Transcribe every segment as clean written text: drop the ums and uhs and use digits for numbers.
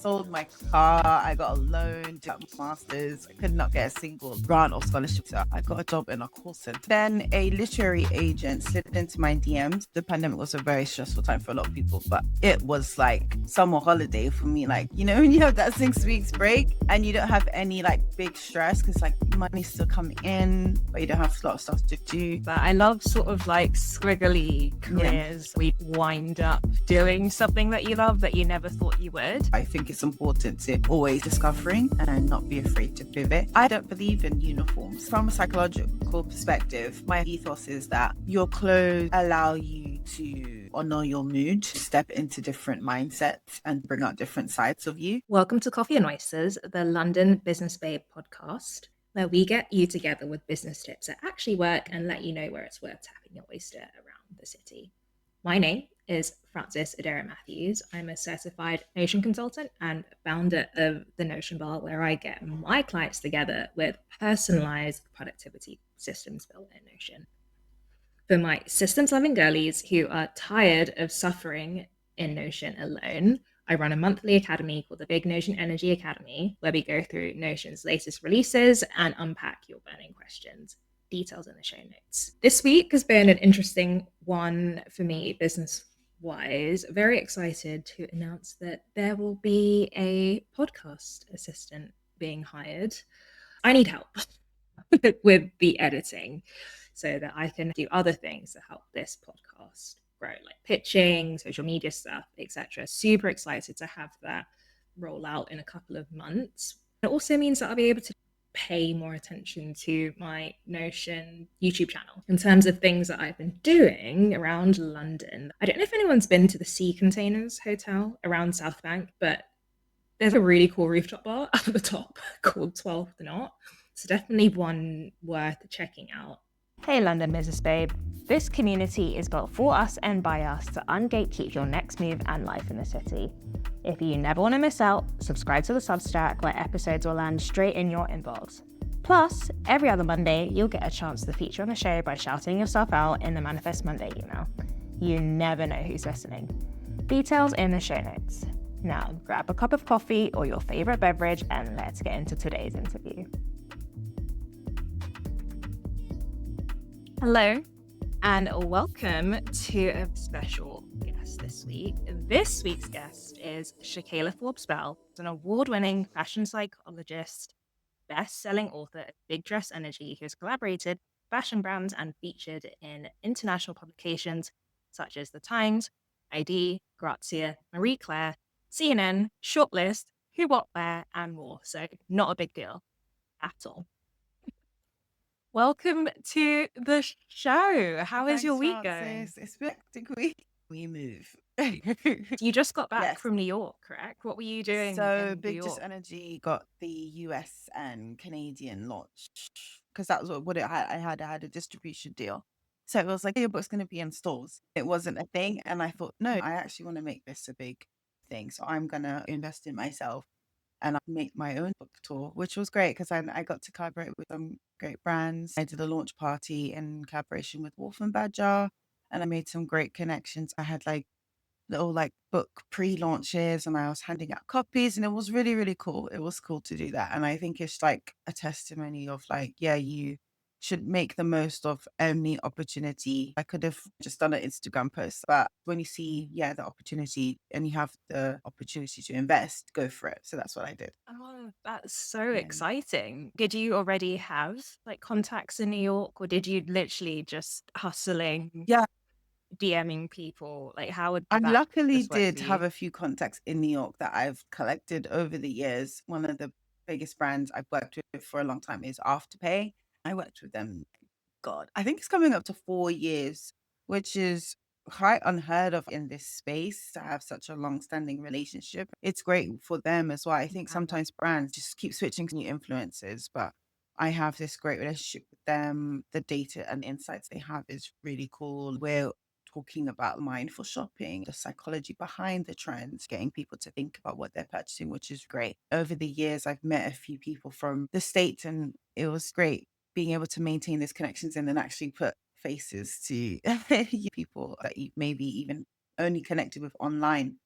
sold my car. I got a loan to get my master's. I could not get a single grant or scholarship. So I got a job in a call center. Then a literary agent slid into my DMs. The pandemic was a very stressful time for a lot of people, but it was like summer holiday for me. Like, you know, when you have that 6 weeks break and you don't have any like big stress because like money's still coming in, but you don't have a lot of stuff to do. But I love sort of like squiggly careers. Yeah. We wind up doing something that you love that you never thought you would. I think it's important to always discovering and not be afraid to pivot. I don't believe in uniforms. From a psychological perspective, my ethos is that your clothes allow you to honor your mood, to step into different mindsets and bring out different sides of you. Welcome to Coffee and Oysters, the London Business Babe podcast, where we get you together with business tips that actually work and let you know where it's worth tapping your oyster around the city. My name is Frances Adera Matthews. I'm a certified Notion consultant and founder of the Notion Bar, where I get my clients together with personalized productivity systems built in Notion. For my systems-loving girlies who are tired of suffering in Notion alone, I run a monthly academy called the Big Notion Energy Academy, where we go through Notion's latest releases and unpack your burning questions. Details in the show notes. This week has been an interesting one for me, business-wise. Very excited to announce that there will be a podcast assistant being hired. I need help with the editing so that I can do other things to help this podcast grow, like pitching, social media stuff, etc. Super excited to have that roll out in a couple of months. It also means that I'll be able to pay more attention to my Notion YouTube channel in terms of things that I've been doing around London. I don't know if anyone's been to the Sea Containers Hotel around South Bank, but there's a really cool rooftop bar at the top called 12th Knot. So definitely one worth checking out. Hey London Business Babe. This community is built for us and by us to ungatekeep your next move and life in the city. If you never want to miss out, subscribe to the Substack where episodes will land straight in your inbox. Plus, every other Monday, you'll get a chance to feature on the show by shouting yourself out in the Manifest Monday email. You never know who's listening. Details in the show notes. Now, grab a cup of coffee or your favorite beverage and let's get into today's interview. Hello, and welcome to a special guest this week. This week's guest is Shakaila Forbes-Bell, an award-winning fashion psychologist, best-selling author of Big Dress Energy, who has collaborated with fashion brands and featured in international publications such as The Times, ID, Grazia, Marie Claire, CNN, Shortlist, Who What Wear, and more. So not a big deal at all. Welcome to the show. How is your week going? It's been a hectic week. We move. You just got back from New York, correct? What were you doing in Big New Dress York? Energy got the US and Canadian launch because that was what it had. I had a distribution deal. So it was like, your book's going to be in stores. It wasn't a thing. And I thought, no, I actually want to make this a big thing. So I'm going to invest in myself and I make my own book tour, which was great because I got to collaborate with some great brands. I did a launch party in collaboration with Wolf and Badger, and I made some great connections. I had like little like book pre-launches and I was handing out copies and it was really, really cool. It was cool to do that. And I think it's like a testimony of like, yeah, you should make the most of any opportunity. I could have just done an Instagram post, but when you see, the opportunity and you have the opportunity to invest, go for it. So that's what I did. Oh, that's so exciting. Did you already have like contacts in New York or did you literally just hustling? DMing people? Like how would I that luckily just work did for have you? a few contacts in New York that I've collected over the years. One of the biggest brands I've worked with for a long time is Afterpay. I worked with them, God, I think it's coming up to 4 years, which is quite unheard of in this space to have such a long-standing relationship. It's great for them as well. I think sometimes brands just keep switching to new influencers, but I have this great relationship with them. The data and insights they have is really cool. We're talking about mindful shopping, the psychology behind the trends, getting people to think about what they're purchasing, which is great. Over the years, I've met a few people from the States and it was great being able to maintain these connections and then actually put faces to people that you maybe even only connected with online.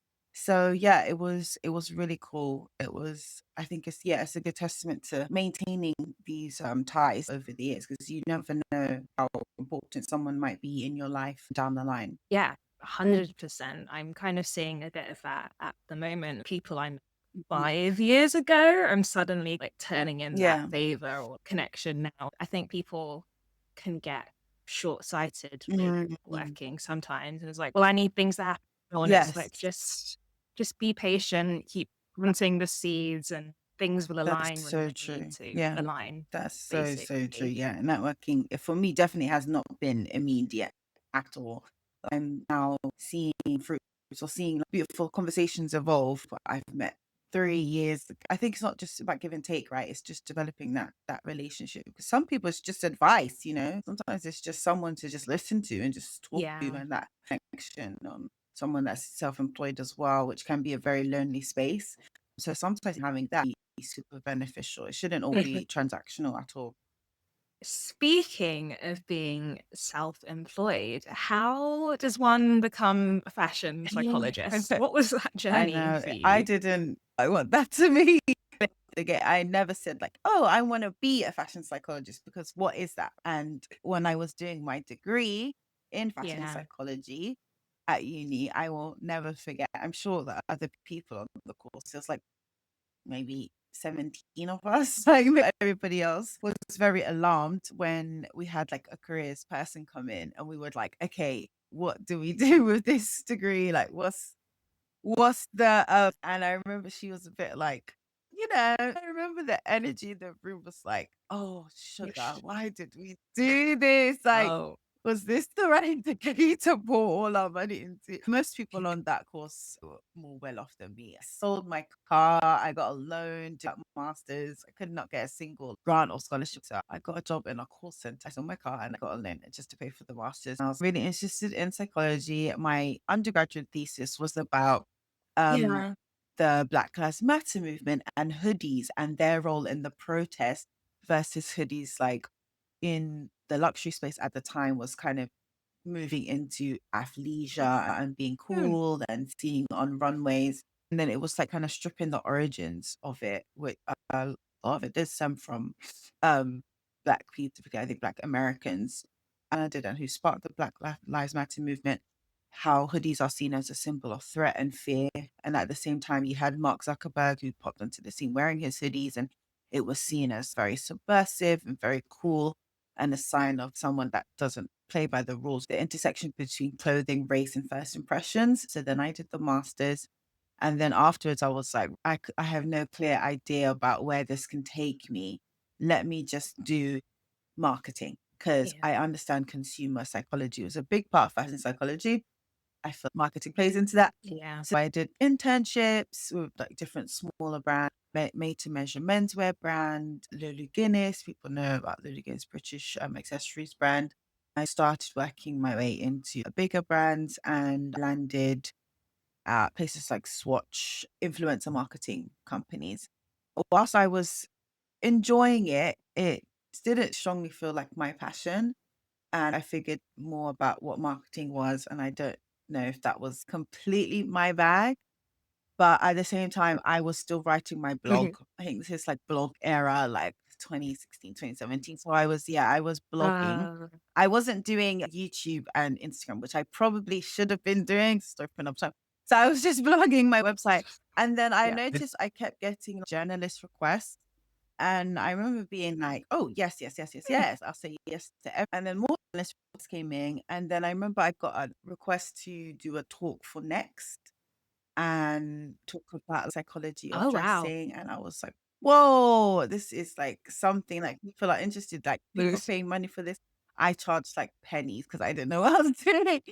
So yeah, it was really cool. I think it's a good testament to maintaining these ties over the years, because you never know how important someone might be in your life down the line. Yeah, 100%. I'm kind of seeing a bit of that at the moment. People I met Mhm. 5 years ago, I'm suddenly like turning in that Yeah. favor or connection now. I think people can get short-sighted with Mhm. working sometimes. And it's like, well, I need things to happen. And it's Yes, like, just be patient, keep planting the seeds and things will that's align when so they need true. to Yeah. align, That's so, so true. basically. Yeah. Networking, for me, definitely has not been immediate at all. I'm now seeing fruits or seeing like, beautiful conversations evolve. But I've met 3 years. I think it's not just about give and take, right? It's just developing that relationship. Because some people it's just advice, you know. Sometimes it's just someone to just listen to and just talk to, Yeah. and that connection. Someone that's self-employed as well, which can be a very lonely space. So sometimes having that be super beneficial. It shouldn't all be transactional at all. Speaking of being self-employed, how does one become a fashion psychologist? What was that I journey know. for I you? didn't. I want that to me. Again, I never said like, "Oh, I want to be a fashion psychologist," because what is that? And when I was doing my degree in fashion Yeah. psychology at uni, I will never forget. I'm sure that other people on the course, there's like maybe 17 of us, like everybody else was very alarmed when we had like a careers person come in, and we were like, okay, what do we do with this degree? Like, what's the and I remember she was a bit like, I remember the energy in the room was like, "Oh, sugar, why did we do this? Like, Oh. was this the right degree to pour all our money into?" Most people on that course were more well off than me. I sold my car, I got a loan to get a master's. I could not get a single grant or scholarship. So I got a job in a call center. I sold my car and I got a loan just to pay for the master's. I was really interested in psychology. My undergraduate thesis was about um, Yeah. the Black Lives Matter movement and hoodies and their role in the protest versus hoodies like in the luxury space at the time was kind of moving into athleisure and being Hmm. cool and seeing on runways. And then it was like kind of stripping the origins of it, which a lot of it does stem from um black people, I think black Americans, and I did and who sparked the Lives Matter movement, how hoodies are seen as a symbol of threat and fear. And at the same time, you had Mark Zuckerberg who popped onto the scene wearing his hoodies, and it was seen as very subversive and very cool and a sign of someone that doesn't play by the rules. The intersection between clothing, race, and first impressions. So then I did the master's. And then afterwards, I was like, I have no clear idea about where this can take me. Let me just do marketing because Yeah. I understand consumer psychology. It was a big part of fashion psychology. I feel marketing plays into that. Yeah. So I did internships with like different smaller brands, made to measure menswear brand, Lulu Guinness. People know about Lulu Guinness, British accessories brand. I started working my way into bigger brands and landed at places like Swatch, influencer marketing companies. Whilst I was enjoying it, it didn't strongly feel like my passion. And I figured more about what marketing was, and I don't know if that was completely my bag. But at the same time, I was still writing my blog. I think this is like blog era, like 2016, 2017. So I was blogging. Uh, I wasn't doing YouTube and Instagram, which I probably should have been doing. Just open up time. So I was just blogging my website. And then I yeah. noticed I kept getting journalist requests. And I remember being like, "Oh, yes, yes, yes, yes, yes. I'll say yes to And then more journalist requests came in. And then I remember I got a request to do a talk for Next and talk about the psychology of Oh, wow. dressing. And I was like, whoa, this is like something like people are interested, like people are Loose. paying money for this. I charged like pennies because I didn't know what I was doing.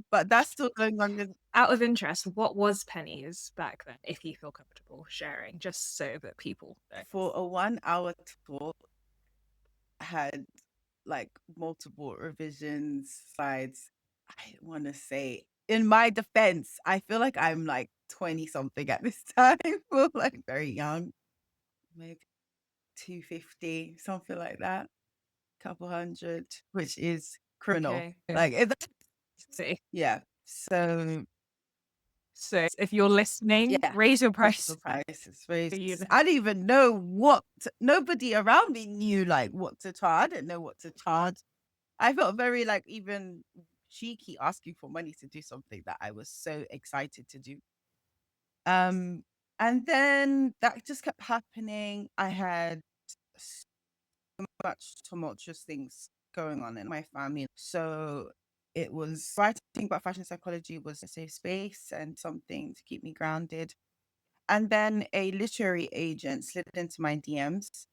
But that's still going on Out of interest, what was pennies back then, if you feel comfortable sharing, just so that people know? for a 1 hour talk. Had like multiple revisions, slides. I want to say, in my defense, I feel like I'm like 20 something at this time, or like very young, maybe 250, something like that, couple hundred, which is criminal. Okay. Like, See. yeah. So So if you're listening, Yeah. raise your Raise the price. prices. Raise. You know. I didn't even know nobody around me knew like what to charge. I didn't know what to charge. I felt very like even cheeky asking for money to do something that I was so excited to do. Um, and then that just kept happening. I had so much tumultuous things going on in my family. So it was writing about fashion psychology was a safe space and something to keep me grounded. And then a literary agent slid into my DMs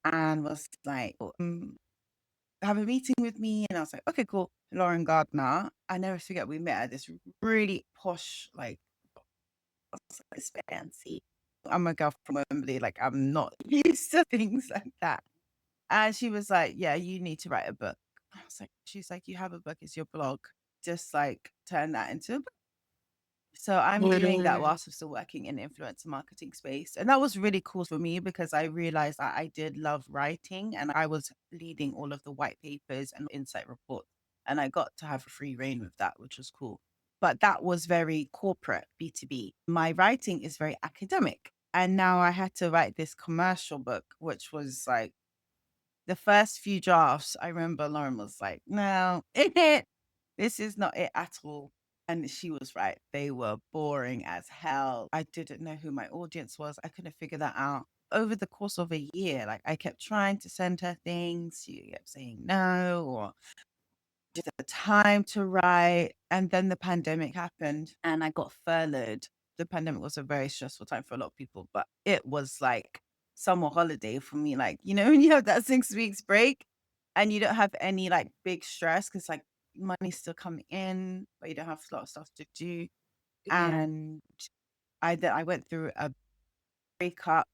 and was like, have a meeting with me. And I was like, okay, cool. Lauren Gardner. I never forget we met at this really posh, like, it's fancy. I'm a girl from Wembley. Like, I'm not used to things like that. And she was like, yeah, you need to write a book. I was like, she's like, you have a book, it's your blog. Just like turn that into a book. So I'm doing that whilst I'm still working in the influencer marketing space. And that was really cool for me because I realized that I did love writing and I was leading all of the white papers and insight reports. And I got to have free reign with that, which was cool. But that was very corporate, B2B. My writing is very academic. And now I had to write this commercial book, which was like the first few drafts. I remember Lauren was like, no, this is not it at all. And she was right. They were boring as hell. I didn't know who my audience was. I couldn't figure that out. Over the course of a year, like I kept trying to send her things. She kept saying no, or just the time to write. And then the pandemic happened and I got furloughed. The pandemic was a very stressful time for a lot of people, but it was like summer holiday for me. Like, you know, when you have that 6 weeks break and you don't have any like big stress because like money's still coming in, but you don't have a lot of stuff to do. Yeah. And I went through a breakup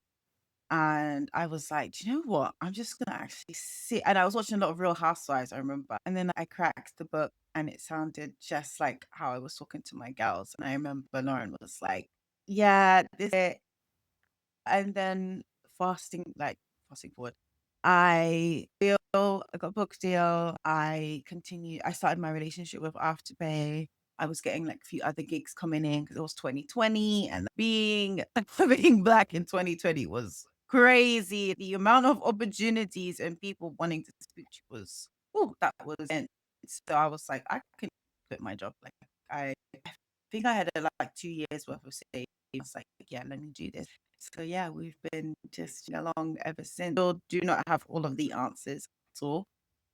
and I was like, do you know what? I'm just gonna actually sit. And I was watching a lot of Real Housewives, I remember. And then I cracked the book and it sounded just like how I was talking to my girls. And I remember Lauren was like, yeah, this is it. And then fasting forward, I got a book deal. I started my relationship with Afterpay. I was getting like a few other gigs coming in because it was 2020 and being black in 2020 was crazy. The amount of opportunities and people wanting to speak to you was, oh, that was intense. So I was like, I can quit my job. Like I think I had like 2 years worth of savings. I was like, yeah, let me do this. So yeah, we've been just along ever since. Still do not have all of the answers at all,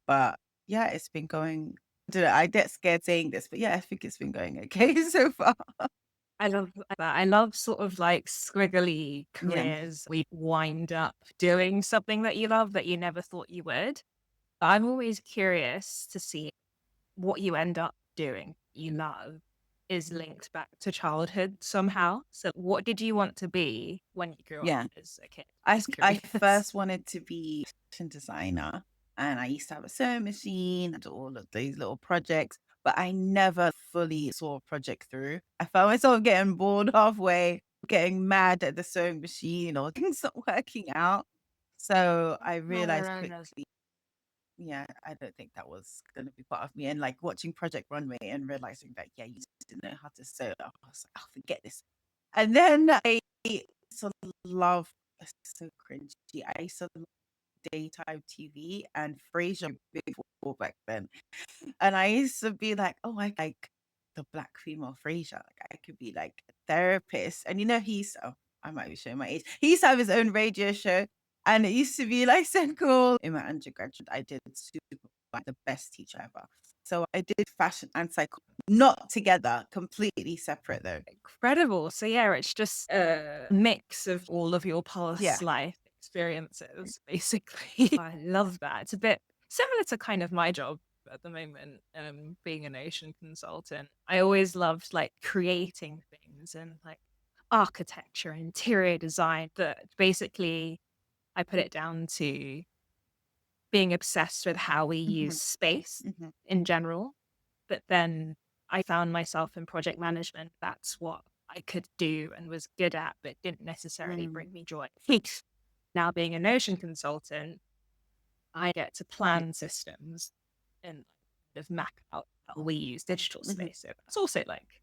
but yeah, it's been going. I don't know, I get scared saying this, but yeah, I think it's been going okay so far. I love that. I love sort of like squiggly Yeah, careers. We wind up doing something that you love that you never thought you would. I'm always curious to see what you end up doing you love is linked back to childhood somehow. So what did you want to be when you grew up yeah. as a kid? I Just I curious. first wanted to be a fashion designer, and I used to have a sewing machine and all of these little projects, but I never fully saw a project through. I found myself getting bored halfway, getting mad at the sewing machine or things not working out. So I realized quickly, yeah, I don't think that was going to be part of me. And like watching Project Runway and realizing that, yeah, you just didn't know how to sew. I was like, oh, forget this. And then I sort of love, it's so cringy. I used to love daytime TV and Frasier before back then. And I used to be like, oh, I like the black female Frasier. Like I could be like a therapist. And you know, I might be showing my age. He used to have his own radio show. And it used to be like so cool. In my undergraduate, I did super like the best teacher ever. So I did fashion and psychology, not together, completely separate though. Incredible. So yeah, it's just a mix of all of your Yeah. past life experiences, basically. I love that. It's a bit similar to kind of my job at the moment, being an ocean consultant. I always loved like creating things and like architecture, interior design, that basically I put it down to being obsessed with how we use Mhm, space mhm, in general. But then I found myself in project management. That's what I could do and was good at, but didn't necessarily mm, bring me joy. Now, being an ocean consultant, I get to plan systems and kind of map out how we use digital mhm. space. So that's also like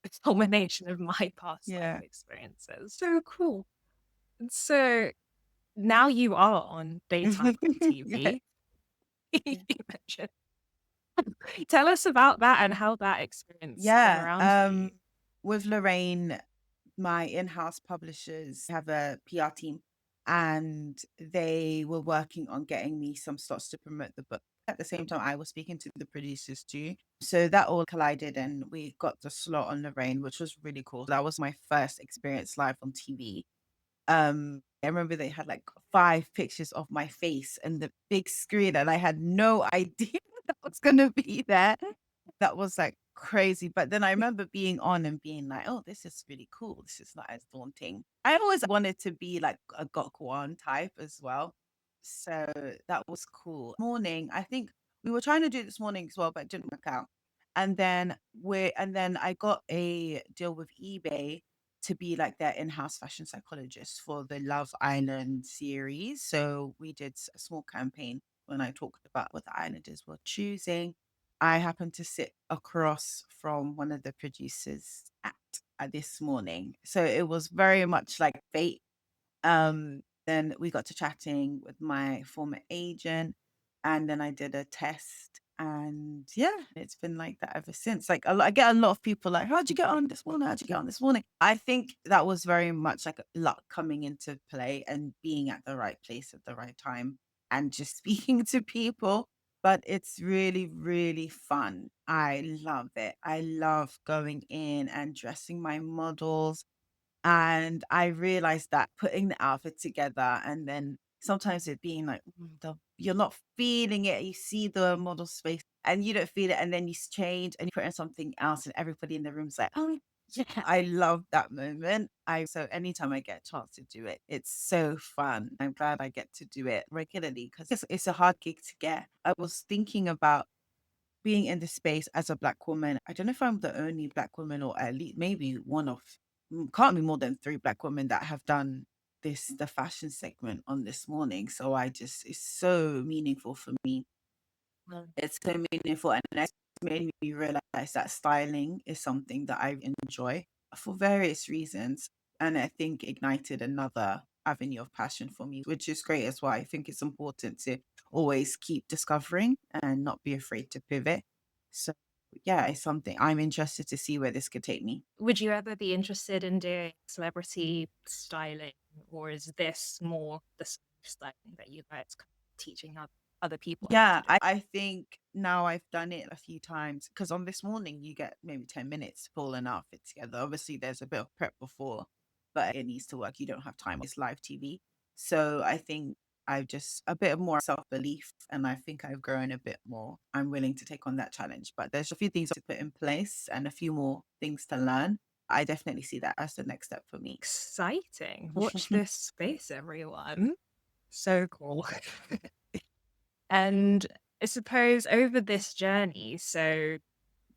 a culmination of my past life Yeah. experiences. So cool. And so now you are on daytime Yeah. TV. You Yeah. mentioned. Tell us about that and how that experience came Yeah. around for you. With Lorraine, my in-house publishers have a PR team, and they were working on getting me some slots to promote the book. At the same time, I was speaking to the producers too. So that all collided and we got the slot on Lorraine, which was really cool. That was my first experience live on TV. I remember they had like 5 pictures of my face and the big screen, and I had no idea that was gonna be there. That was like crazy. But then I remember being on and being like, oh, this is really cool. This is not as daunting. I always wanted to be like a Gokwan type as well. So that was cool. Morning, I think we were trying to do it this morning as well, but it didn't work out. And then I got a deal with eBay to be like their in-house fashion psychologist for the Love Island series. So we did a small campaign when I talked about what the islanders were choosing. I happened to sit across from one of the producers at this morning. So it was very much like fate. Then we got to chatting with my former agent, and then I did a test. And yeah, it's been like that ever since. Like I get a lot of people like, how'd you get on this morning? How'd you get on this morning? I think that was very much like luck coming into play and being at the right place at the right time and just speaking to people. But it's really, really fun. I love it. I love going in and dressing my models, and I realized that putting the outfit together and then sometimes it being like, you're not feeling it. You see the model space and you don't feel it. And then you change and you put in something else, and everybody in the room's like, oh, yeah, I love that moment. So anytime I get a chance to do it, it's so fun. I'm glad I get to do it regularly because it's a hard gig to get. I was thinking about being in this space as a Black woman. I don't know if I'm the only Black woman, or at least maybe one of, can't be more than 3 Black women that have done the fashion segment on This Morning. So it's so meaningful for me. Mm. It's so meaningful, and it's made me realize that styling is something that I enjoy for various reasons. And I think ignited another avenue of passion for me, which is great as well. I think it's important to always keep discovering and not be afraid to pivot. So yeah, it's something I'm interested to see where this could take me. Would you ever be interested in doing celebrity styling, or is this more the sort of styling that you guys teaching other people how to Yeah, do? I think now I've done it a few times because on This Morning you get maybe 10 minutes to pull an outfit together. Obviously, there's a bit of prep before, but it needs to work. You don't have time. It's live TV. So I think I've just a bit more self belief, and I think I've grown a bit more. I'm willing to take on that challenge, but there's a few things to put in place and a few more things to learn. I definitely see that as the next step for me. Exciting. Watch this space, everyone. So cool. And I suppose over this journey, so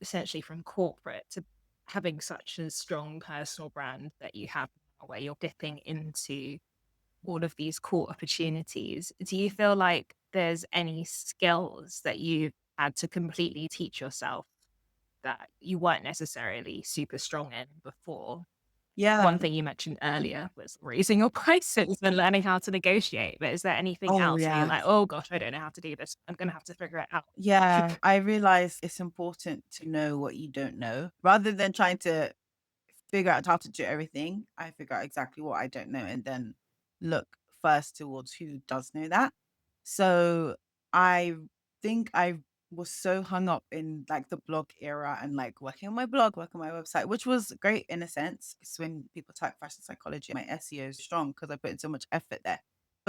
essentially from corporate to having such a strong personal brand that you have now, where you're dipping into all of these cool opportunities, do you feel like there's any skills that you've had to completely teach yourself that you weren't necessarily super strong in before? One Yeah. thing you mentioned earlier was raising your prices and learning how to negotiate. But is there anything Oh, else where you're yeah. like, oh gosh, I don't know how to do this. I'm going to have to figure it out? Yeah, I realize it's important to know what you don't know rather than trying to figure out how to do everything. I figure out exactly what I don't know and then look first towards who does know that. So I think I was so hung up in like the blog era and like working on my blog, working on my website, which was great in a sense. Because when people type fashion psychology, my SEO is strong because I put in so much effort there.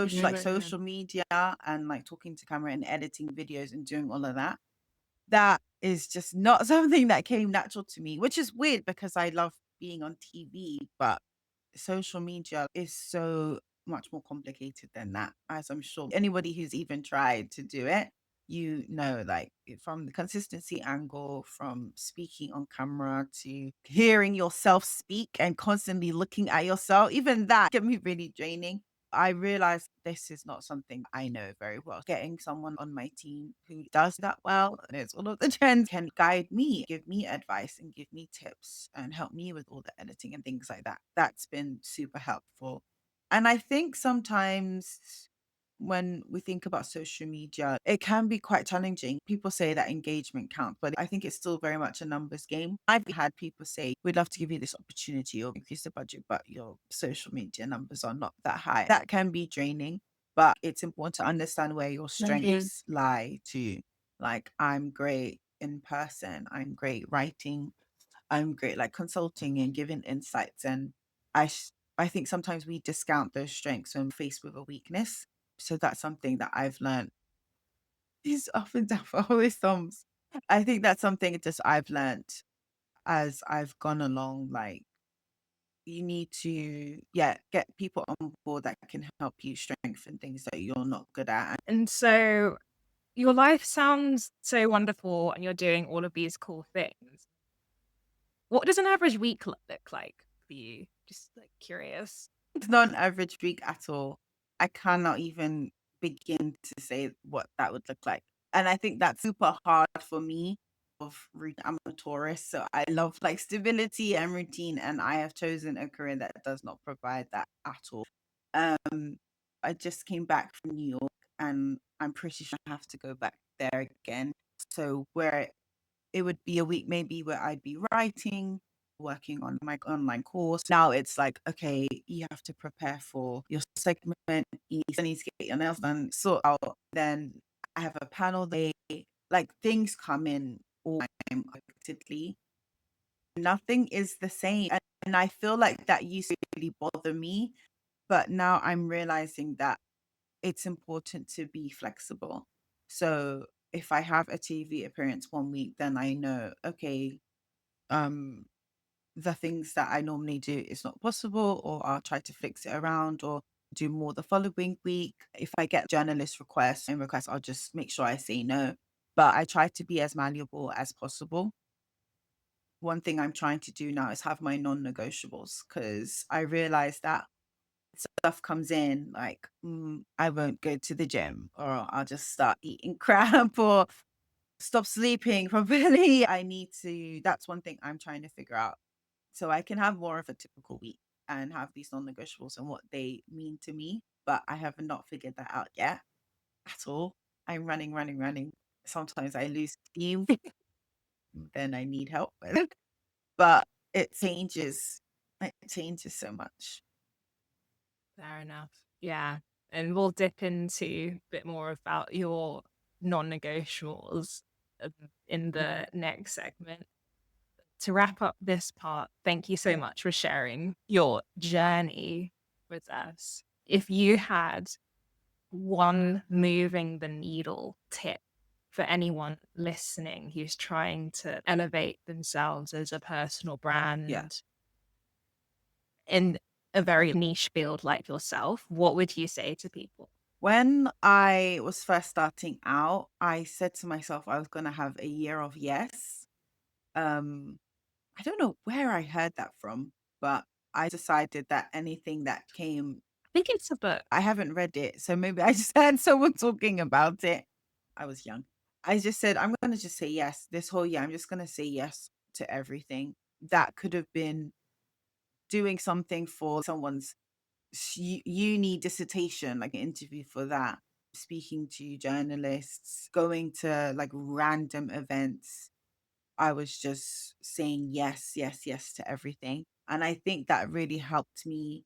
Social media and like talking to camera and editing videos and doing all of that, that is just not something that came natural to me, which is weird because I love being on TV, but social media is so much more complicated than that, as I'm sure anybody who's even tried to do it, like from the consistency angle, from speaking on camera to hearing yourself speak and constantly looking at yourself, even that can be really draining. I realized this is not something I know very well. Getting someone on my team who does that well, knows all of the trends, can guide me, give me advice and give me tips and help me with all the editing and things like that. That's been super helpful. And I think sometimes when we think about social media, it can be quite challenging. People say that engagement counts, but I think it's still very much a numbers game. I've had people say, we'd love to give you this opportunity or increase the budget, but your social media numbers are not that high. That can be draining, but it's important to understand where your strengths lie too. Like, I'm great in person, I'm great writing, I'm great like consulting and giving insights. And I think sometimes we discount those strengths when faced with a weakness. So that's something that I've learned. These up and down for all these thumbs. I think that's something just I've learned as I've gone along. Like, you need to, yeah, get people on board that can help you strengthen things that you're not good at. And so your life sounds so wonderful and you're doing all of these cool things. What does an average week look like for you? Just like curious. It's not an average week at all. I cannot even begin to say what that would look like. And I think that's super hard for me. I'm a Taurus, so I love like stability and routine, and I have chosen a career that does not provide that at all. Um, I just came back from New York, and I'm pretty sure I have to go back there again. So where it would be a week maybe where I'd be writing, working on my online course. Now it's like, okay, you have to prepare for your segment, you need to get your nails done, sort out. Then I have a panel day, like things come in all the time unexpectedly. Nothing is the same. And I feel like that used to really bother me. But now I'm realizing that it's important to be flexible. So if I have a TV appearance one week, then I know, okay, um, the things that I normally do is not possible, or I'll try to fix it around or do more the following week. If I get journalist requests, I'll just make sure I say no. But I try to be as malleable as possible. One thing I'm trying to do now is have my non-negotiables, because I realize that stuff comes in like, I won't go to the gym, or I'll just start eating crap, or stop sleeping properly. That's one thing I'm trying to figure out. So I can have more of a typical week and have these non-negotiables and what they mean to me. But I have not figured that out yet at all. I'm running, running, running. Sometimes I lose steam, then I need help with it. But it changes. It changes so much. Fair enough. Yeah. And we'll dip into a bit more about your non-negotiables in the next segment. To wrap up this part, thank you so much for sharing your journey with us. If you had one moving the needle tip for anyone listening who's trying to elevate themselves as a personal brand in a very niche field like yourself, what would you say to people? When I was first starting out, I said to myself I was going to have a year of yes. Um, I don't know where I heard that from, but I decided that anything that came, I think it's a book. I haven't read it. So maybe I just heard someone talking about it. I was young. I just said, I'm going to just say yes. This whole year, I'm just going to say yes to everything. That could have been doing something for someone's uni dissertation, like an interview for that, speaking to journalists, going to like random events. I was just saying yes, yes, yes to everything. And I think that really helped me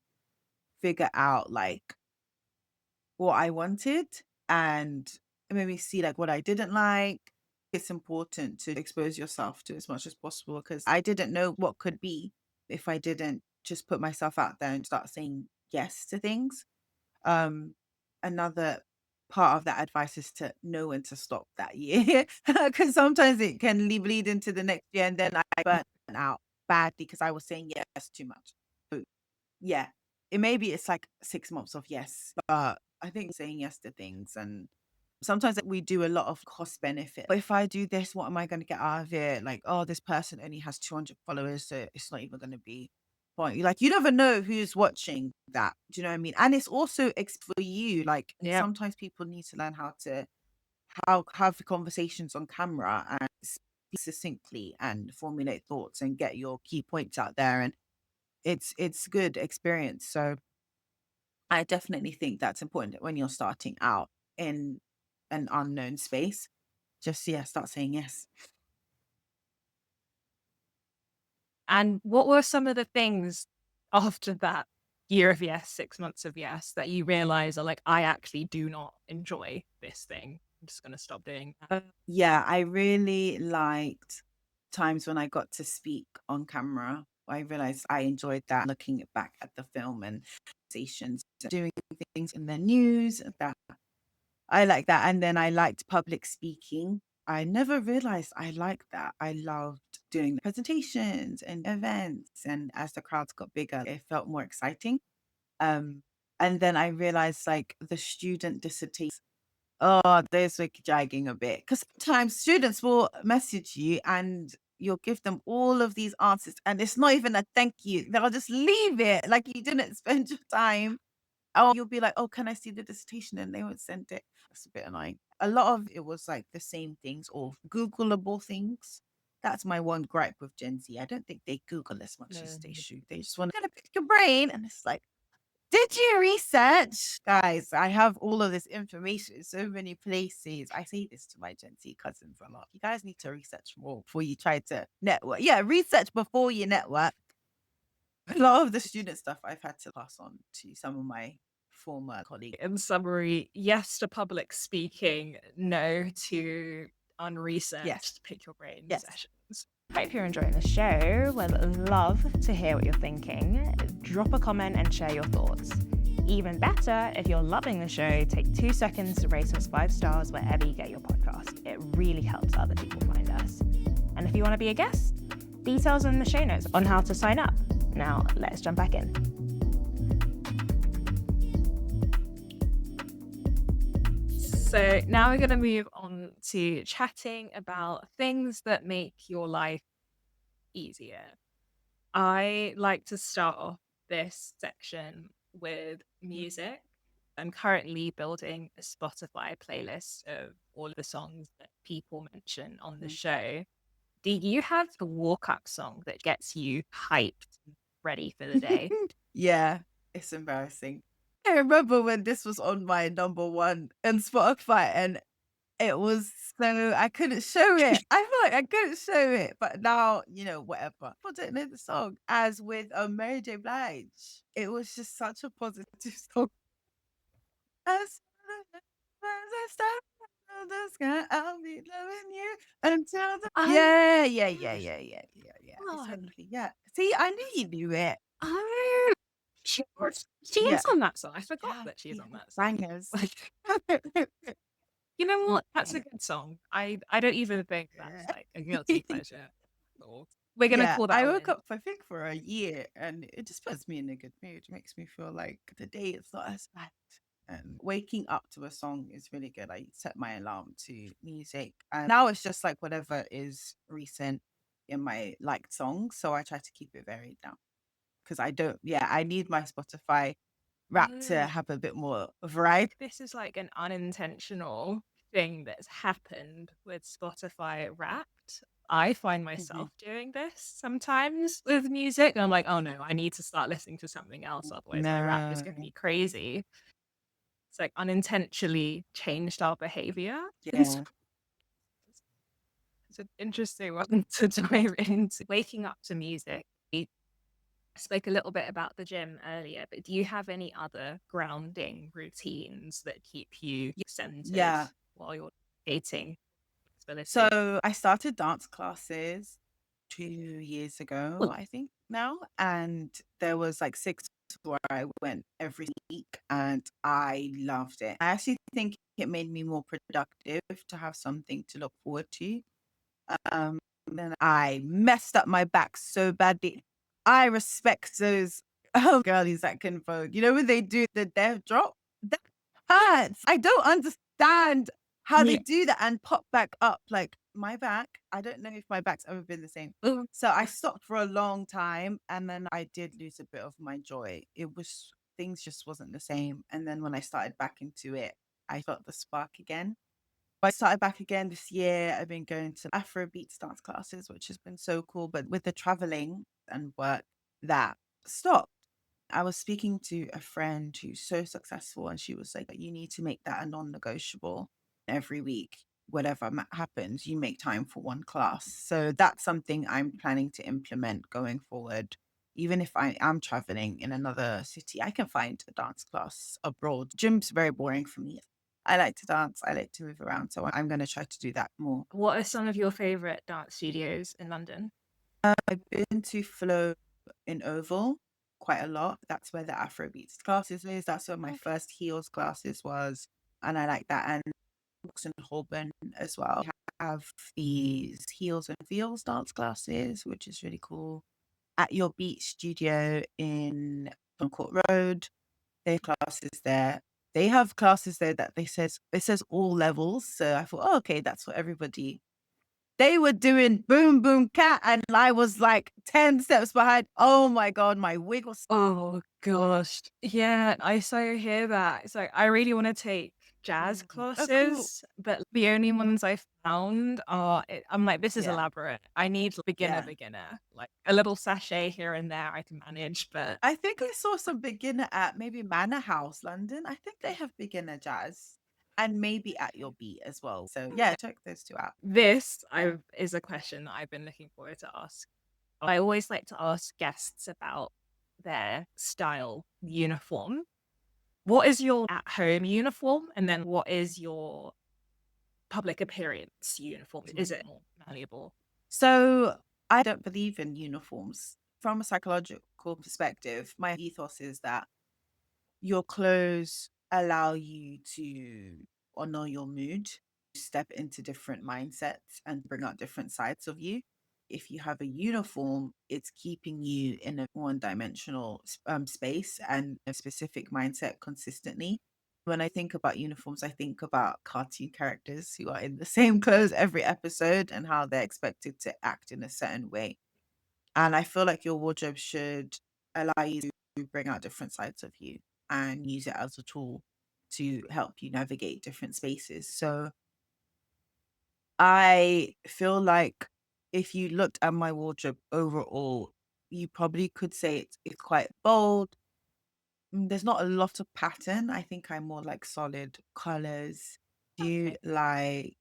figure out like what I wanted, and it made me see like what I didn't like. It's important to expose yourself to as much as possible, because I didn't know what could be if I didn't just put myself out there and start saying yes to things. Um, Another part of that advice is to know when to stop that year, because sometimes it can bleed into the next year, and then I burnt out badly because I was saying yes too much. So yeah, it's like 6 months of yes, but I think saying yes to things, and sometimes we do a lot of cost benefit. But if I do this, what am I going to get out of it? Like, oh, this person only has 200 followers, so it's not even going to be point. Like, you never know who's watching that. Do you know what I mean? And it's also for you. Like, Yeah. sometimes people need to learn how have conversations on camera and speak succinctly and formulate thoughts and get your key points out there. And it's good experience. So I definitely think that's important when you're starting out in an unknown space. Just, yeah, start saying yes. And what were some of the things after that year of yes, 6 months of yes, that you realize are like, I actually do not enjoy this thing. I'm just going to stop doing that. Yeah, I really liked times when I got to speak on camera. I realized I enjoyed that, looking back at the film and conversations, doing things in the news. That I like that. And then I liked public speaking. I never realized I liked that. I loved doing presentations and events. And as the crowds got bigger, it felt more exciting. Um, and then I realized, like, the student dissertation. Oh, there's like dragging a bit, because sometimes students will message you and you'll give them all of these answers and it's not even a thank you. They'll just leave it like you didn't spend your time. Oh, you'll be like, oh, can I see the dissertation? And they won't send it. That's a bit annoying. A lot of it was like the same things or Googleable things. That's my one gripe with Gen Z. I don't think they Google as much as they should. They just want to pick your brain. And it's like, did you research? Guys, I have all of this information in so many places. I say this to my Gen Z cousins a lot. You guys need to research more before you try to network. Yeah, research before you network. A lot of the student stuff I've had to pass on to some of my former colleagues. In summary, yes to public speaking, no to unresearched Yes. pick your brain Yes. sessions. Hope you're enjoying the show. Would love to hear what you're thinking. Drop a comment and share your thoughts. Even better, if you're loving the show, take 2 seconds to rate us 5 stars wherever you get your podcast. It really helps other people find us. And if you want to be a guest, details in the show notes on how to sign up. Now, let's jump back in. So now we're going to move on to chatting about things that make your life easier. I like to start off this section with music. I'm currently building a Spotify playlist of all of the songs that people mention on the show. Do you have a walk-up song that gets you hyped, ready for the day? Yeah, it's embarrassing. I remember when this was on my number one on Spotify and it was so I couldn't show it. I feel like I couldn't show it, but now, whatever. People don't know the song. As with Mary J. Blige, it was just such a positive song. As I start from the sky, I'll be loving you until the yeah. Exactly. Yeah. See, I knew you knew it. Oh, she Yeah. is on that song. I forgot that she's on that song. Bangers. You know what? That's a good song. I don't even think that's like a guilty pleasure. We're gonna call that. I a woke win. up, I think, for a year, and it just puts me in a good mood. Makes me feel like the day is not as bad. And waking up to a song is really good. I set my alarm to music, and now it's just like whatever is recent in my liked songs. So I try to keep it varied now because I don't. Yeah, I need my Spotify rap to have a bit more variety. This is like an unintentional thing that's happened with Spotify Wrapped. I find myself doing this sometimes with music. And I'm like, oh no, I need to start listening to something else. Otherwise, my rap is going to be crazy. It's like unintentionally changed our behavior. Yeah. It's an interesting one to dive into. Waking up to music. We spoke a little bit about the gym earlier, but do you have any other grounding routines that keep you centered while you're dating? So I started dance classes 2 years ago, I think now. And there was like 6 where I went every week and I loved it. I actually think it made me more productive to have something to look forward to. Then I messed up my back so badly. I respect those girlies that can vote. You know when they do the death drop? That hurts. I don't understand how they do that and pop back up. Like, my back, I don't know if my back's ever been the same. Ooh. So I stopped for a long time and then I did lose a bit of my joy. Things just wasn't the same. And then when I started back into it, I felt the spark again. I started back again this year. I've been going to Afrobeat dance classes, which has been so cool. But with the traveling and work, that stopped. I was speaking to a friend who's so successful, and she was like, "You need to make that a non negotiable every week. Whatever happens, you make time for one class." So that's something I'm planning to implement going forward. Even if I am traveling in another city, I can find a dance class abroad. Gym's very boring for me. I like to dance, I like to move around. So I'm going to try to do that more. What are some of your favorite dance studios in London? I've been to Flow in Oval quite a lot. That's where the Afrobeats classes is. That's where my Okay. first heels classes was. And I like that. And Books in Holborn as well. We have these heels and feels dance classes, which is really cool. At Your Beat Studio in Court Road, they have classes there. They have classes there that it says all levels. So I thought, oh, okay, that's for everybody. They were doing boom boom cat and I was like 10 steps behind. Oh my god, my wig was Oh gosh. Yeah, I so hear that. So I really want to take jazz oh cool. classes, but the only ones I found are I'm like, this is Yeah. elaborate. I need beginner, Yeah. beginner. Like a little sachet here and there I can manage, but I think I saw some beginner at maybe Manor House, London. I think they have beginner jazz and maybe at Your Beat as well. So yeah, check those two out. this is a question that I've been looking forward to ask. I always like to ask guests about their style uniform. What is your at home uniform? And then what is your public appearance uniform? Is it more malleable? So I don't believe in uniforms. From a psychological perspective, my ethos is that your clothes allow you to honor your mood, step into different mindsets, and bring out different sides of you. If you have a uniform, it's keeping you in a one dimensional space and a specific mindset consistently. When I think about uniforms, I think about cartoon characters who are in the same clothes every episode and how they're expected to act in a certain way. And I feel like your wardrobe should allow you to bring out different sides of you and use it as a tool to help you navigate different spaces. So I feel like if you looked at my wardrobe overall, you probably could say it's quite bold. There's not a lot of pattern. I think I'm more like solid colors. Do you Okay. like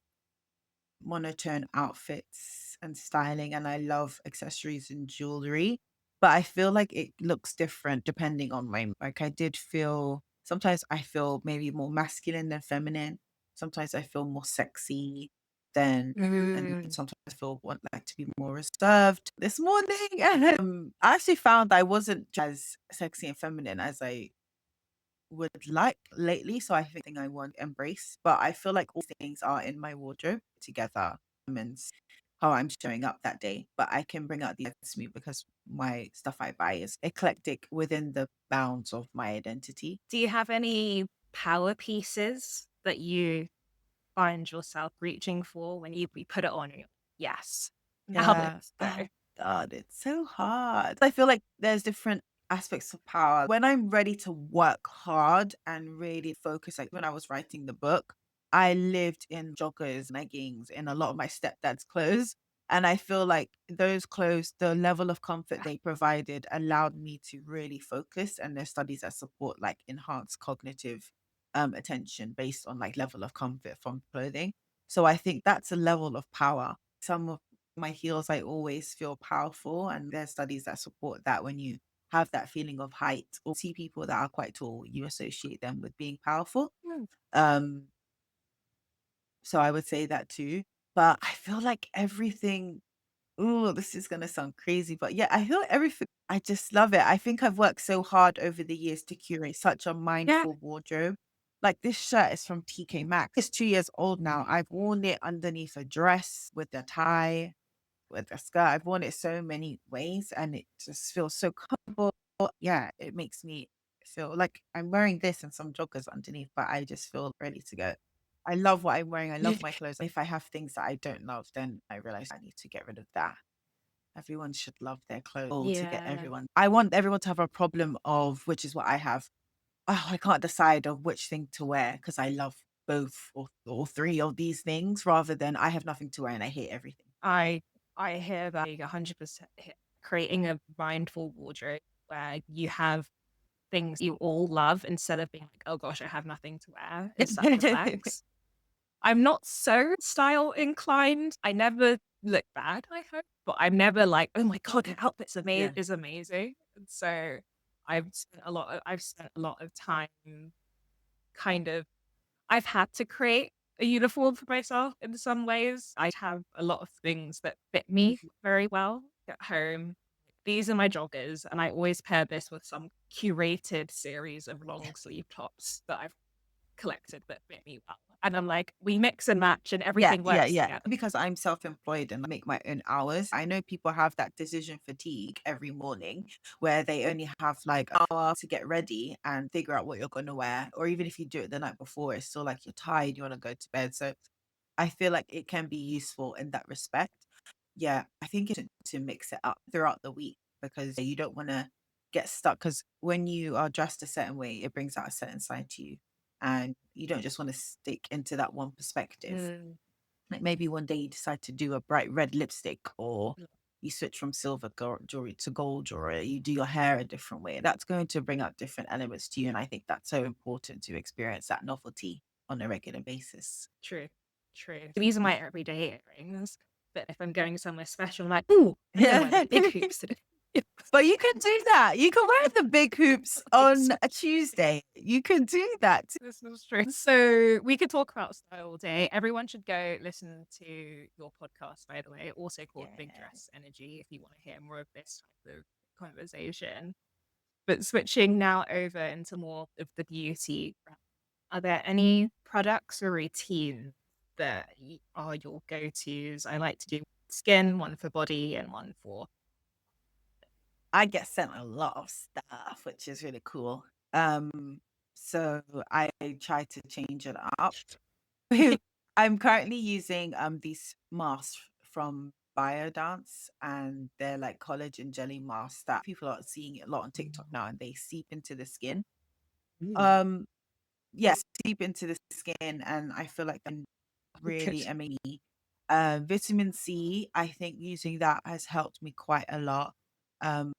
monotone outfits and styling, and I love accessories and jewelry, but I feel like it looks different depending on my like I did feel sometimes I feel maybe more masculine than feminine. Sometimes I feel more sexy than and Mm. sometimes I feel want like to be more reserved. This morning, I actually found I wasn't as sexy and feminine as I would like lately. So I think I want to embrace, but I feel like all things are in my wardrobe together and how I'm showing up that day. But I can bring out the best me because my stuff I buy is eclectic within the bounds of my identity. Do you have any power pieces that you find yourself reaching for when you put it on? And you're, yes, now Yeah. let's Oh go. God, it's so hard. I feel like there's different aspects of power. When I'm ready to work hard and really focus, like when I was writing the book, I lived in joggers, leggings, in a lot of my stepdad's clothes. And I feel like those clothes, the level of comfort they provided allowed me to really focus. And there's studies that support like enhanced cognitive attention based on like level of comfort from clothing. So I think that's a level of power. Some of my heels, I always feel powerful. And there's studies that support that when you have that feeling of height or see people that are quite tall, you associate them with being powerful. Mm. Um, so I would say that too. But I feel like everything, oh, this is gonna sound crazy, but yeah, I feel like everything I just love it. I think I've worked so hard over the years to curate such a Yeah. mindful wardrobe. Like this shirt is from TK Maxx. It's 2 years old now. I've worn it underneath a dress with a tie with a skirt. I've worn it so many ways and it just feels so comfortable. Yeah, it makes me feel like I'm wearing this and some joggers underneath, but I just feel ready to go. I love what I'm wearing. I love my clothes. If I have things that I don't love, then I realize I need to get rid of that. Everyone should love their clothes to get Yeah. everyone. I want everyone to have a problem of, which is what I have. Oh, I can't decide of which thing to wear because I love both or three of these things rather than I have nothing to wear and I hate everything. I hear that 100% creating a mindful wardrobe where you have things you all love instead of being like, oh gosh, I have nothing to wear is such a flex. I'm not so style inclined. I never look bad, I hope, but I'm never like, oh my god, the outfit's Yeah. is amazing. And so I've spent a lot of time kind of I've had to create a uniform for myself in some ways. I have a lot of things that fit me very well at home. These are my joggers, and I always pair this with some curated series of long sleeve tops that I've collected that fit me well. And I'm like, we mix and match and Yeah, everything yeah, works yeah. together. Because I'm self-employed and I make my own hours. I know people have that decision fatigue every morning where they only have like an hour to get ready and figure out what you're going to wear. Or even if you do it the night before, it's still like you're tired, you want to go to bed. So I feel like it can be useful in that respect. Yeah, I think it's to mix it up throughout the week because you don't want to get stuck. Because when you are dressed a certain way, it brings out a certain side to you. And you don't just want to stick into that one perspective. Mm, Like maybe one day you decide to do a bright red lipstick or you switch from silver jewelry to gold jewelry, you do your hair a different way. That's going to bring out different elements to you. And I think that's so important to experience that novelty on a regular basis. true, true. These are my everyday earrings. But if I'm going somewhere special, I'm like, ooh, I'm gonna wear the big hoops today. But you can do that. You can wear the big hoops on a Tuesday. You can do that. This is true. So we could talk about style all day. Everyone should go listen to your podcast, by the way, also called Big Yeah. Dress Energy, if you want to hear more of this type of conversation. But switching now over into more of the beauty, are there any products or routines that are your go-tos? I like to do skin, one for body, and one for I get sent a lot of stuff, which is really cool. So I try to change it up. I'm currently using these masks from Biodance, and they're like collagen jelly masks that people are seeing a lot on TikTok now, and they seep into the skin. Um, yeah, seep into the skin, and I feel like I'm really amazing. Vitamin C, I think using that has helped me quite a lot. Um,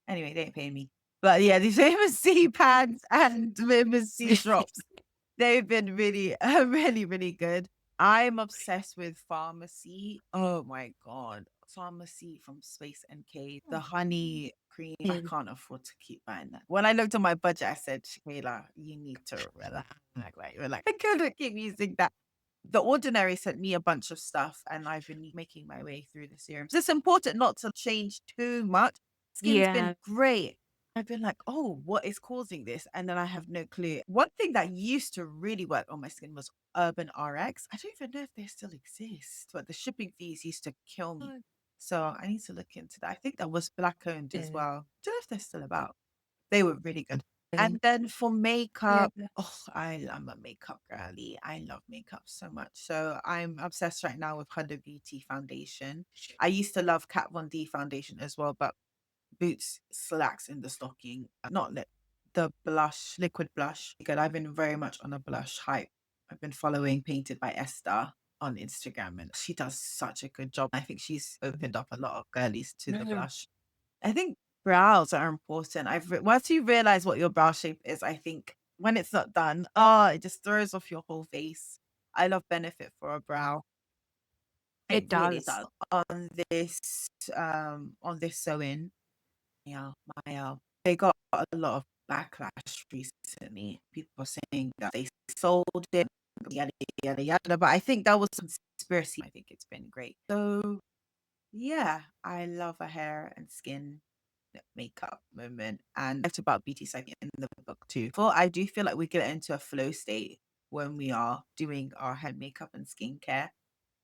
Anyway, they ain't paying me. But yeah, these vitamin C pads and vitamin C drops, they've been really, really, really good. I'm obsessed with pharmacy. Oh my God. Pharmacy from Space NK, the honey cream. I can't afford to keep buying that. When I looked at my budget, I said, Shakaila, you need to relax. Relax. I couldn't keep using that. The Ordinary sent me a bunch of stuff and I've been making my way through the serums. It's important not to change too much. Skin's been great. I've been like, oh, what is causing this? And then I have no clue. One thing that used to really work on my skin was Urban RX. I don't even know if they still exist, but the shipping fees used to kill me. So I need to look into that. I think that was black owned as well. Don't know if they're still about. They were really good. And then for makeup, oh, I'm a makeup girly. I love makeup so much. So I'm obsessed right now with Huda Beauty foundation. I used to love Kat Von D foundation as well, but boots slacks in the stocking. Not the blush, liquid blush. Good. I've been very much on a blush hype. I've been following Painted by Esther on Instagram, and she does such a good job. I think she's opened up a lot of girlies to the blush. I think brows are important. Once you realize what your brow shape is, I think when it's not done, it just throws off your whole face. I love Benefit for a brow. It really does. On this sewing. Yeah, they got a lot of backlash recently. People are saying that they sold it, yada yada yada. But I think that was some conspiracy. I think it's been great. So yeah, I love a hair and skin makeup moment, and it's about beauty psyche in the book too. For I do feel like we get into a flow state when we are doing our head makeup and skincare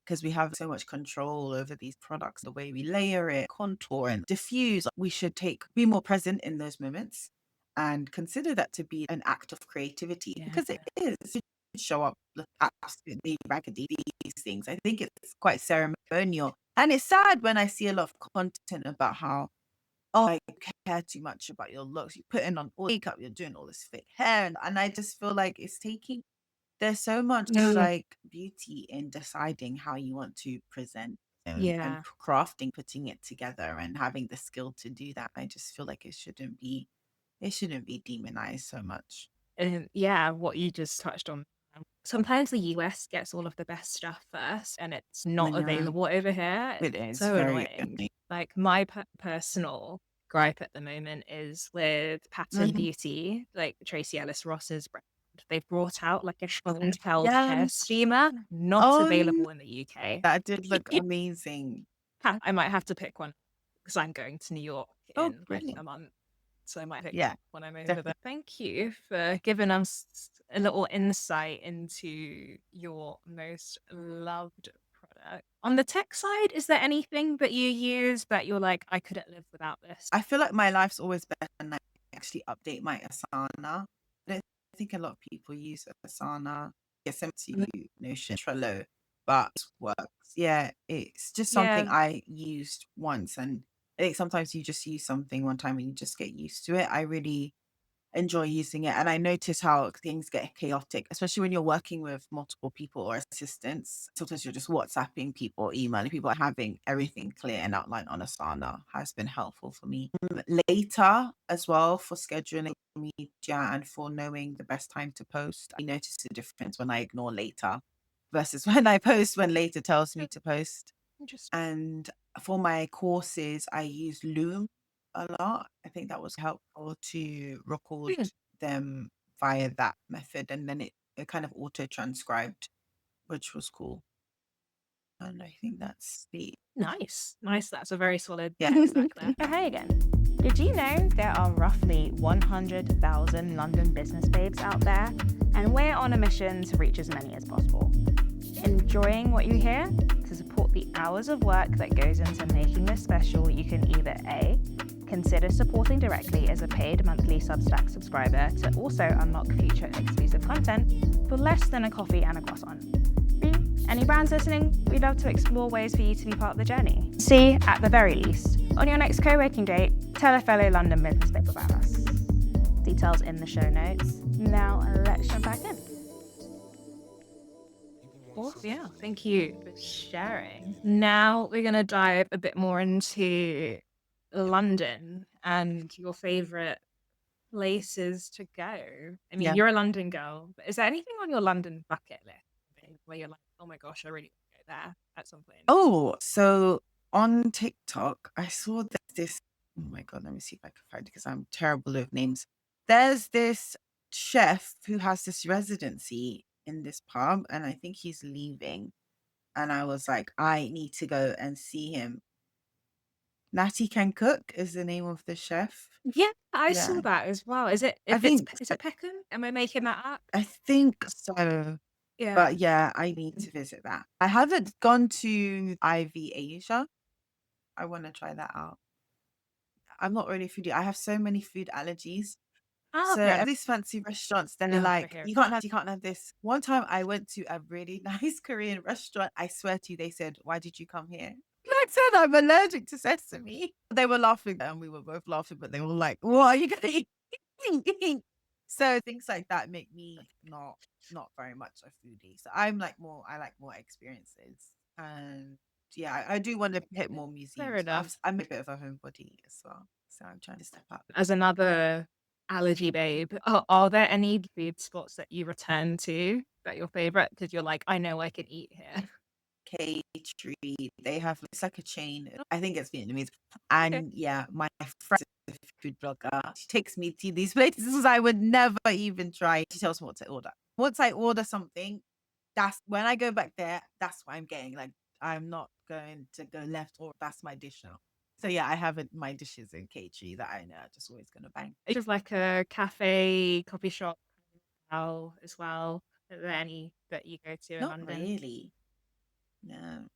because we have so much control over these products, the way we layer it, contour and diffuse. We should be more present in those moments and consider that to be an act of creativity because it is. show up look absolutely raggedy, these things. I think it's quite ceremonial. And it's sad when I see a lot of content about how, oh, I care too much about your looks. You're putting on all makeup, you're doing all this fake hair. And I just feel like it's taking, there's so much like beauty in deciding how you want to present and Yeah. crafting, putting it together and having the skill to do that. I just feel like it shouldn't be demonized so much. And yeah, what you just touched on. Sometimes the US gets all of the best stuff first and it's I not know available over here. it It's is so very annoying. annoying. Like my personal gripe at the moment is with Pattern Mhm. Beauty, like Tracy Ellis Ross's brand. They've brought out like a handheld hair Yes. steamer, not Oh, available in the UK. that did look amazing. I might have to pick one because I'm going to New York Oh, in like a brilliant. month. So I might pick Yeah, when I'm over definitely. there. Thank you for giving us a little insight into your most loved product. On the tech side, is there anything that you use that you're like, I couldn't live without this? I feel like my life's always better when I actually update my Asana. I don't think a lot of people use Asana. It's similar to Notion, Trello, but it works. Yeah, it's just something Yeah. I used once, and I think sometimes you just use something one time and you just get used to it. I really enjoy using it. And I notice how things get chaotic, especially when you're working with multiple people or assistants. Sometimes you're just WhatsApping people, emailing people, having everything clear and outlined on Asana has been helpful for me. Later as well for scheduling media and for knowing the best time to post. I notice the difference when I ignore later versus when I post when later tells me to post. Interesting. And for my courses, I use Loom a lot. I think that was helpful to record them via that method. And then it kind of auto transcribed, which was cool. And I think that's the, Nice. Nice. That's a very solid yeah. tech stack there. Oh, hey again. Did you know there are roughly 100,000 London business babes out there? And we're on a mission to reach as many as possible. Enjoying what you hear? To support the hours of work that goes into making this special, you can either A, consider supporting directly as a paid monthly Substack subscriber to also unlock future exclusive content for less than a coffee and a croissant. B, any brands listening? We'd love to explore ways for you to be part of the journey. C, at the very least, on your next co-working date, tell a fellow London business babe about us. Details in the show notes. Now let's jump back in. Yeah, thank you for sharing. Now we're going to dive a bit more into London and your favorite places to go. I mean, Yeah. you're a London girl, but is there anything on your London bucket list where you're like, oh my gosh, I really want to go there at some point? Oh, so on TikTok, I saw this. Oh my God, let me see if I can find it because I'm terrible with names. There's this chef who has this residency in this pub, and I think he's leaving. And I was like, I need to go and see him. Natty Can Cook is the name of the chef. Yeah, I Yeah. saw that as well. Is it I think is it Peckham? Am I making that up? I think so. Yeah. But yeah, I need to visit that. I haven't gone to Ivy Asia. I want to try that out. I'm not really foodie. I have so many food allergies. Oh, So fair at enough. these fancy restaurants, they're Yeah, for like, here. you can't have this. One time I went to a really nice Korean restaurant. I swear to you, they said, why did you come here? I said, I'm allergic to sesame. They were laughing and we were both laughing, but they were like, what are you gonna eat? So things like that make me not very much a foodie. So I like more experiences. And yeah, I do want to hit more museums. Fair enough. I'm a bit of a homebody as well. So I'm trying to step up. As another allergy babe, are there any food spots that you return to that your favorite? Because you're like, I know I can eat here. Tree. They have it's like a chain. I think it's Vietnamese. And yeah, my friend is a food blogger. She takes me to these places I would never even try. She tells me what to order. Once I order something, that's when I go back there, that's what I'm getting. Like I'm not going to go left or that's my dish now. So yeah, I have my dishes in Tree that I know are just always gonna bang. It's just like a cafe, coffee shop as well. Are there any that you go to in Not London? really. No.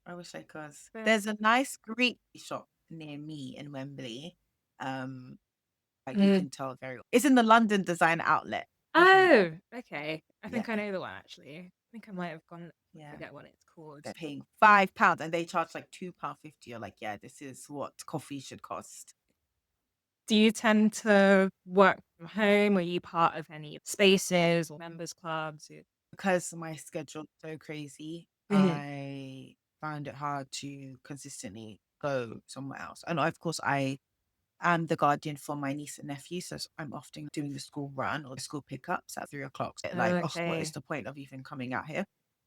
I wish I could. There's a nice Greek shop near me in Wembley. Like you can tell very well. It's in the London Design Outlet. Mhm. Oh, okay. I Yeah, think I know the one actually. I think I might have gone. I yeah. forget what it's called. They're paying £5 and they charge like £2.50. You're like, yeah, this is what coffee should cost. Do you tend to work from home? Are you part of any spaces or members clubs? Because my schedule's so crazy, Mhm. I found it hard to consistently go somewhere else. And of course, I am the guardian for my niece and nephew. So I'm often doing the school run or the school pickups at 3 o'clock. So, like, oh, what is Okay. the point of even coming out here?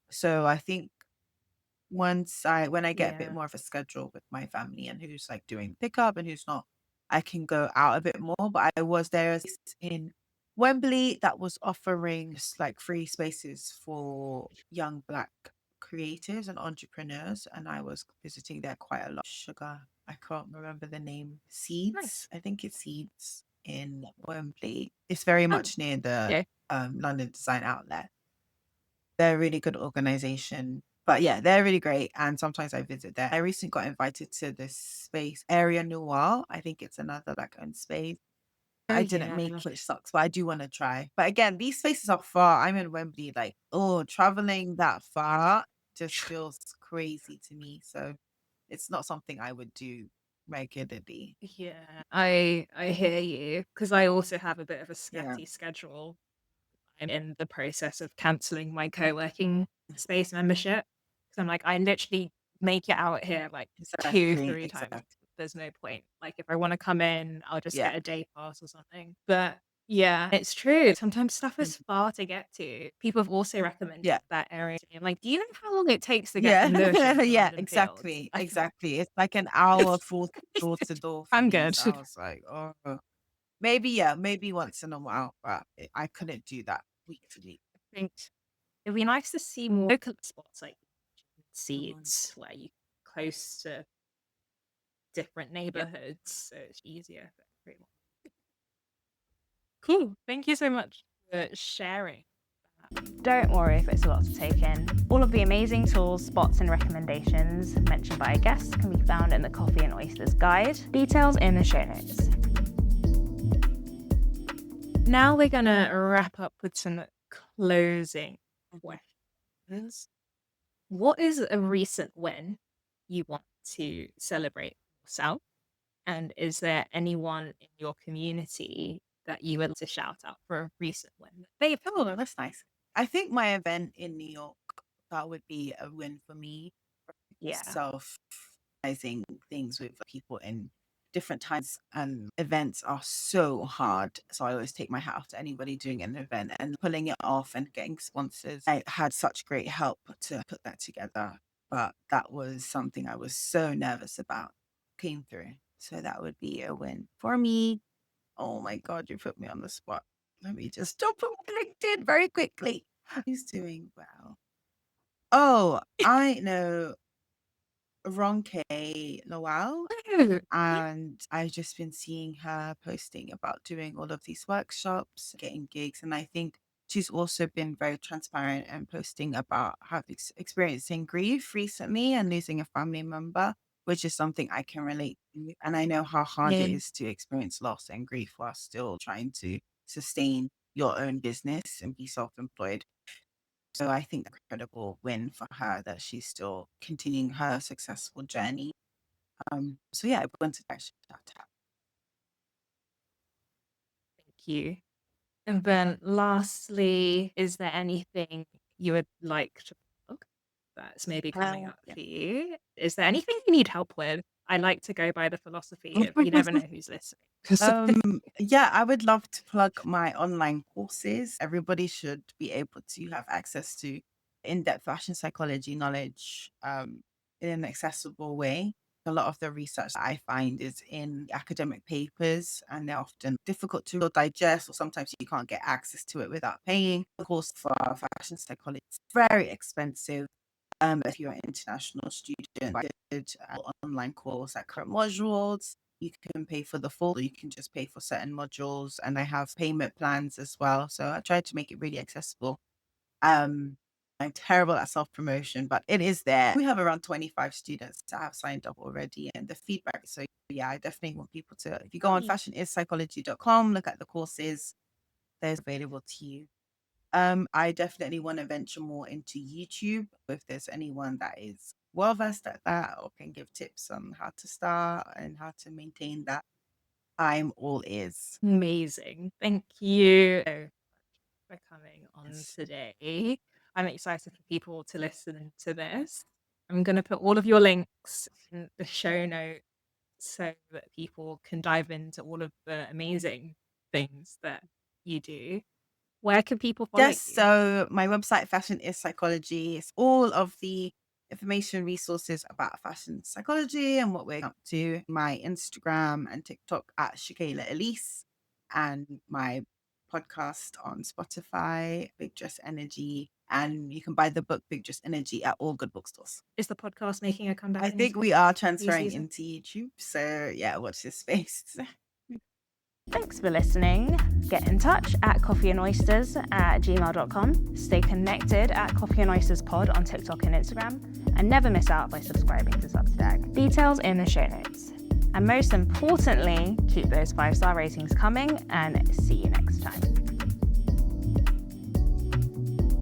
So I think when I get a bit Yeah. more of a schedule with my family and who's like doing pickup and who's not, I can go out a bit more. But I was there in Wembley that was offering like free spaces for young Black creatives and entrepreneurs, and I was visiting there quite a lot. Sugar, I can't remember the name. Seeds, Nice. I think it's Seeds in Wembley. It's very Oh, much near the yeah. London Design Outlet. They're a really good organization. But yeah, they're really great. And sometimes I visit there. I recently got invited to this space, Area Noir. I think it's another like own space. Oh, I didn't yeah. make it, which sucks, but I do want to try. But again, these spaces are far. I'm in Wembley, like, oh, traveling that far just feels crazy to me. So it's not something I would do regularly. Yeah. I hear you because I also have a bit of a Yeah, scatty schedule. I'm in the process of canceling my co-working space membership because I'm like, I literally make it out here like two, exactly. three times. Exactly. There's no point. Like if I want to come in, I'll just Yeah. get a day pass or something. But yeah, it's true. Sometimes stuff is Mhm. far to get to. People have also recommended Yeah. that area. I'm like, do you know how long it takes to get Yeah. from Lewisham to Yeah, London Fields? exactly. Exactly. It's like an hour full door to door for I'm me. good. So I was like, oh, maybe, yeah, maybe once in a while, but I couldn't do that week to week. I think it'd be nice to see more local spots like Mhm. Seeds where you close to different Yep. neighborhoods, so it's easier for everyone. Cool. Thank you so much for sharing that. Don't worry if it's a lot to take in. All of the amazing tools, spots, and recommendations mentioned by our guests can be found in the Coffee and Oysters guide. Details in the show notes. Now we're gonna wrap up with some closing Mhm. questions. What is a recent win you want to celebrate yourself? And is there anyone in your community that you would like to shout out for a recent win that they've had? Oh, that's nice. I think my event in New York, that would be a win for me. Yeah. Self-organizing things with people in different times and events are so hard. So I always take my hat off to anybody doing an event and pulling it off and getting sponsors. I had such great help to put that together, but that was something I was so nervous about. Came through. So that would be a win for me. Oh my God, you put me on the spot. Let me just jump on my LinkedIn very quickly. Who's doing well? Oh, I know Ronke Noel, Oh, yeah. and I've just been seeing her posting about doing all of these workshops, getting gigs, and I think she's also been very transparent and posting about how experiencing grief recently and losing a family member, which is something I can relate to. And I know how hard it Yeah. is to experience loss and grief while still trying to sustain your own business and be self-employed. So I think incredible win for her that she's still continuing her successful journey. So yeah, I went to that shout out. Thank you. And then lastly, is there anything you would like to plug that's maybe coming up Yeah. for you? Is there anything you need help with? I like to go by the philosophy of you never know who's listening. Yeah, I would love to plug my online courses. Everybody should be able to have access to in-depth fashion psychology knowledge in an accessible way. A lot of the research that I find is in academic papers, and they're often difficult to digest, or sometimes you can't get access to it without paying. Of course, for fashion psychology, it's very expensive. If you're an international student, I did an online course at current modules. You can pay for the full, or you can just pay for certain modules, and I have payment plans as well. So I try to make it really accessible. Um, I'm terrible at self promotion, but it is there. We have around 25 students that have signed up already, and the feedback. So yeah, I definitely want people to, if you go on Nice. fashionisspsychology.com, look at the courses. there's available to you. I definitely want to venture more into YouTube. If there's anyone that is well versed at that or can give tips on how to start and how to maintain that, I'm all ears. Amazing. Thank you for coming on Yes. today. I'm excited for people to listen to this. I'm going to put all of your links in the show notes so that people can dive into all of the amazing things that you do. Where can people follow Yes, you? so my website, Fashion is Psychology, is all of the information resources about fashion psychology and what we're up to. My Instagram and TikTok at Shakaila Elise, and my podcast on Spotify, Big Dress Energy. And you can buy the book Big Dress Energy at all good bookstores. Is the podcast making a comeback? I think we are transferring season? into YouTube. So yeah, watch this space. Thanks for listening. Get in touch at coffeeandoysters@gmail.com. Stay connected at Coffee and Oysters Pod on TikTok and Instagram. And never miss out by subscribing to Substack. Details in the show notes. And most importantly, keep those 5-star ratings coming, and see you next time.